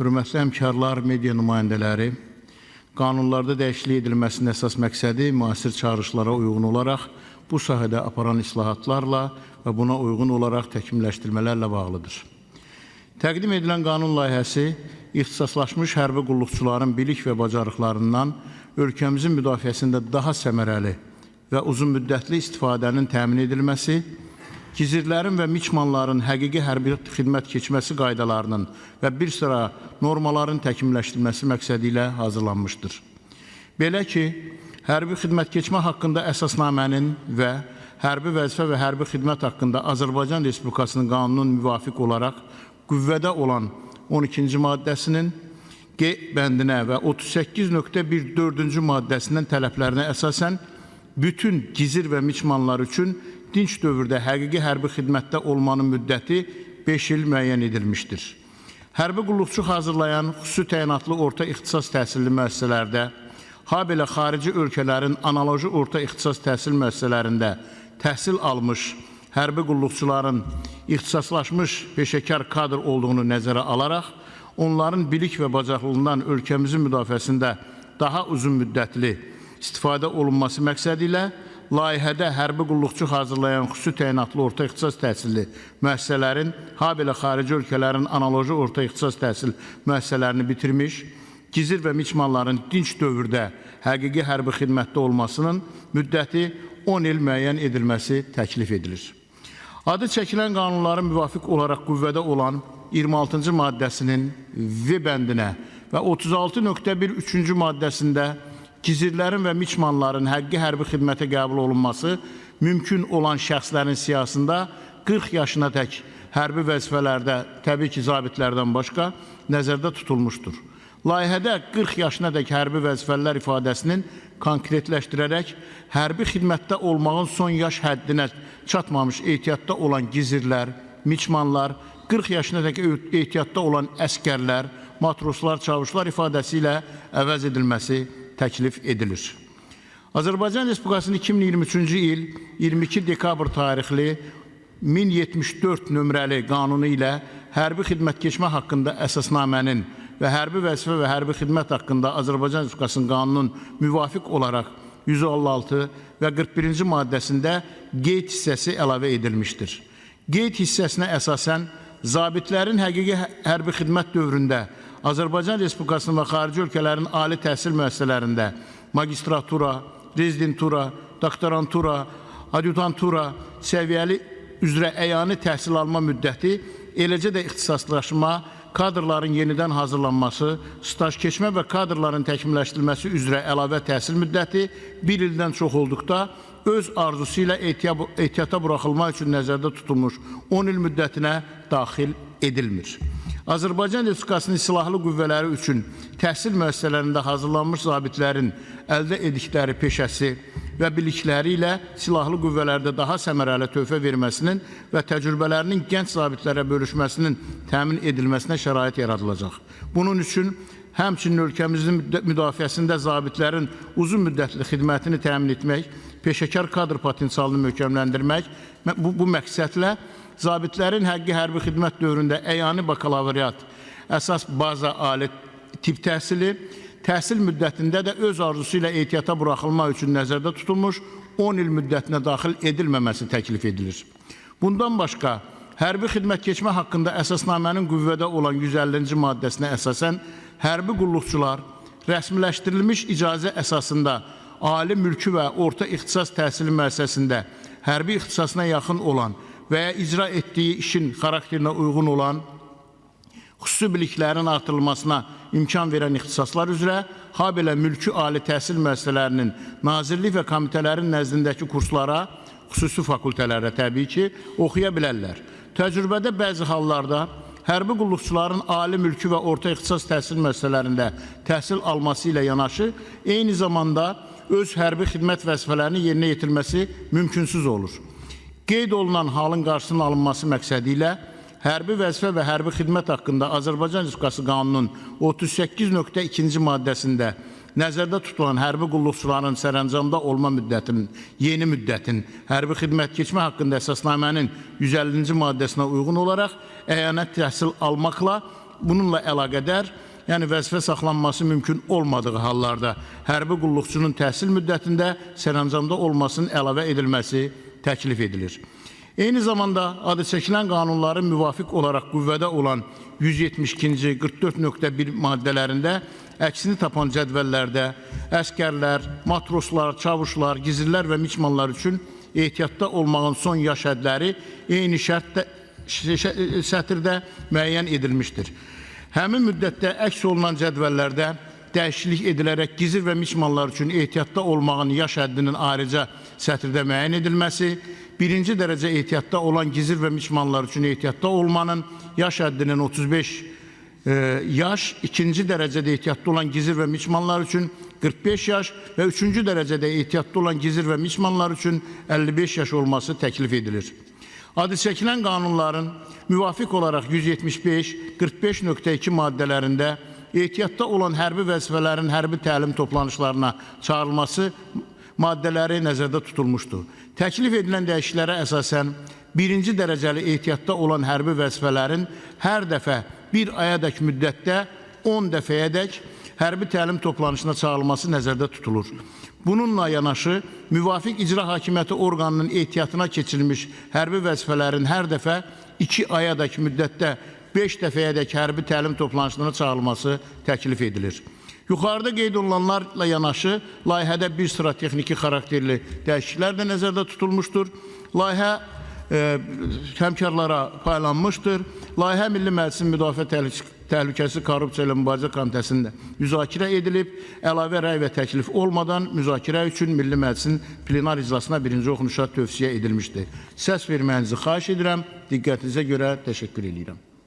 Hörmətli həmkarlar, media nümayəndələri, qanunlarda dəyişiklik edilməsinin əsas məqsədi müasir çağırışlara uyğun olaraq bu sahədə aparan islahatlarla və buna uyğun olaraq təkmilləşdirmələrlə bağlıdır. Təqdim edilən qanun layihəsi ixtisaslaşmış hərbi qulluqçuların bilik və bacarıqlarından ölkəmizin müdafiəsində daha səmərəli və uzun müddətli istifadənin təmin edilməsi, gizirlərin və miçmanların həqiqi hərbi xidmət keçməsi qaydalarının və bir sıra normaların təkmilləşdirilməsi məqsədi ilə hazırlanmışdır. Belə ki, hərbi xidmət keçmə haqqında əsasnamənin və hərbi vəzifə və hərbi xidmət haqqında Azərbaycan Respublikasının qanunun müvafiq olaraq qüvvədə olan 12-ci maddəsinin G bəndinə və 38.1.4-cü maddəsindən tələblərinə əsasən bütün gizir və miçmanlar üçün dinç dövrdə həqiqi hərbi xidmətdə olmanın müddəti 5 il müəyyən edilmişdir. Hərbi qulluqçu hazırlayan xüsusi təyinatlı orta ixtisas təhsilli müəssisələrdə, habelə xarici ölkələrin analoji orta ixtisas təhsil müəssisələrində təhsil almış hərbi qulluqçuların ixtisaslaşmış peşəkar kadr olduğunu nəzərə alaraq, onların bilik və bacarıqlığından ölkəmizin müdafiəsində daha uzun müddətli istifadə olunması məqsədi ilə layihədə hərbi qulluqçu hazırlayan xüsusi təyinatlı orta ixtisas təhsilli müəssisələrin, habelə xarici ölkələrin analoji orta ixtisas təhsil müəssisələrini bitirmiş, gizir və miçmanların dinç dövrdə həqiqi hərbi xidmətdə olmasının müddəti 10 il müəyyən edilməsi təklif edilir. Adı çəkilən qanunların müvafiq olaraq qüvvədə olan 26-cı maddəsinin V bəndinə və 36.1.3-cü maddəsində gizirlərin və miçmanların həqiqi hərbi xidmətə qəbul olunması mümkün olan şəxslərin siyasında 40 yaşına tək hərbi vəzifələrdə, təbii ki, zabitlərdən başqa nəzərdə tutulmuşdur. Layihədə 40 yaşına tək hərbi vəzifələr ifadəsinin konkretləşdirərək hərbi xidmətdə olmağın son yaş həddinə çatmamış ehtiyatda olan gizirlər, miçmanlar, 40 yaşına tək ehtiyatda olan əskərlər, matroslar, çavuşlar ifadəsi ilə əvəz edilməsi təklif edilir. Azərbaycan Respublikasının 2023-cü il 22 dekabr tarixli 1074 nömrəli qanunu ilə hərbi xidmət keçmə haqqında əsasnamənin və hərbi vəzifə və hərbi xidmət haqqında Azərbaycan Respublikasının qanunun müvafiq olaraq 156 və 41-ci maddəsində qeyd hissəsi əlavə edilmişdir. Qeyd hissəsinə əsasən zabitlərin həqiqi hərbi xidmət dövründə Azərbaycan Respublikasının və xarici ölkələrin ali təhsil müəssisələrində magistratura, rezidentura, doktorantura, adjutantura səviyyəli üzrə əyani təhsil alma müddəti, eləcə də ixtisaslaşma, kadrların yenidən hazırlanması, staj keçmə və kadrların təkmilləşdirilməsi üzrə əlavə təhsil müddəti 1 ildən çox olduqda öz arzusu ilə ehtiyata buraxılmaq üçün nəzərdə tutulmuş 10 il müddətinə daxil edilmir. Azərbaycan Respublikasının silahlı qüvvələri üçün təhsil müəssisələrində hazırlanmış zabitlərin əldə edikləri peşəsi və bilikləri ilə silahlı qüvvələrdə daha səmərəli töhfə verməsinin və təcrübələrinin gənc zabitlərə bölüşməsinin təmin edilməsinə şərait yaradılacaq. Bunun üçün həmçinin ölkəmizin müdafiəsində zabitlərin uzun müddətli xidmətini təmin etmək, peşəkar kadr potensialını möhkəmləndirmək, bu məqsədlə zabitlərin həqiqi hərbi xidmət dövründə əyani bakalavriat, əsas baza ali tip təhsili, təhsil müddətində də öz arzusu ilə ehtiyata buraxılmaq üçün nəzərdə tutulmuş 10 il müddətinə daxil edilməməsi təklif edilir. Bundan başqa, hərbi xidmət keçmə haqqında əsasnamənin qüvvədə olan 150-ci maddəsinə əsasən, hərbi qulluqçular rəsmiləşdirilmiş icazə əsasında ali mülki və orta ixtisas təhsili müəssisəsində hərbi ixtisasına yaxın olan və ya icra etdiyi işin xarakterinə uyğun olan xüsusi biliklərin artırılmasına imkan verən ixtisaslar üzrə, habelə mülki ali təhsil müəssisələrinin nazirlik və komitələrin nəzdindəki kurslara, xüsusi fakültələrə təbii ki, oxuya bilərlər. Təcrübədə bəzi hallarda hərbi qulluqçuların ali mülki və orta ixtisas təhsil müəssisələrində təhsil alması ilə yanaşı, eyni zamanda öz hərbi xidmət vəzifələrini yerinə yetirməsi mümkünsüz olur. Qeyd olunan halın qarşısının alınması məqsədi ilə hərbi vəzifə və hərbi xidmət haqqında Azərbaycan Respublikası qanunun 38.2-ci maddəsində nəzərdə tutulan hərbi qulluqçuların sərəncamda olma müddətinin, yeni müddətin, hərbi xidmət keçmə haqqında əsasnamənin 150-ci maddəsinə uyğun olaraq əyanət təhsil almaqla bununla əlaqədar, yəni vəzifə saxlanması mümkün olmadığı hallarda hərbi qulluqçunun təhsil müddətində sərəncamda olmasının əlavə edilməsi təklif edilir. Eyni zamanda adı çəkilən qanunların müvafiq olaraq qüvvədə olan 172-ci 44.1 maddələrində əksini tapan cədvəllərdə əskərlər, matroslar, çavuşlar, gizirlər və miçmanlar üçün ehtiyatda olmağın son yaş hədləri eyni sətirdə müəyyən edilmişdir. Həmin müddətdə əks olunan cədvəllərdə dəyişiklik edilərək gizir və miçmanlar üçün ehtiyatda olmağın yaş həddinin ayrıca sətirdə müəyyən edilməsi, birinci dərəcə ehtiyatda olan gizir və miçmanlar üçün ehtiyatda olmanın yaş həddinin 35 yaş, ikinci dərəcədə ehtiyatda olan gizir və miçmanlar üçün 45 yaş və üçüncü dərəcədə ehtiyatda olan gizir və miçmanlar üçün 55 yaş olması təklif edilir. Adı çəkilən qanunların müvafiq olaraq 175, 45.2 maddələrində ehtiyatda olan hərbi vəzifələrin hərbi təlim toplanışlarına çağrılması maddələri nəzərdə tutulmuşdur. Təklif edilən dəyişikliklərə əsasən birinci dərəcəli ehtiyatda olan hərbi vəzifələrin hər dəfə bir ayadək müddətdə 10 dəfəyədək hərbi təlim toplanışına çağrılması nəzərdə tutulur. Bununla yanaşı, müvafiq icra hakimiyyəti orqanının ehtiyatına keçirilmiş hərbi vəzifələrin hər dəfə 2 ayadək müddətdə 5 dəfəyədək hərbi təlim toplanışlarına çağrılması təklif edilir. Yuxarıda qeyd olunanlarla yanaşı, layihədə bir sıra texniki xarakterli dəyişikliklər də nəzərdə tutulmuşdur. Layihə həmkarlara paylanmışdır. Layihə Milli Məclisin Müdafiə Təhlükəsizlik Korrupsiya ilə Mübarizə Komitəsində müzakirə edilib, əlavə rəy və təklif olmadan müzakirə üçün Milli Məclisin plenar iclasına birinci oxunuşa tövsiyə edilmişdir. Səs verməyinizi xahiş edirəm. Diqqətinizə görə təşəkkür edirəm.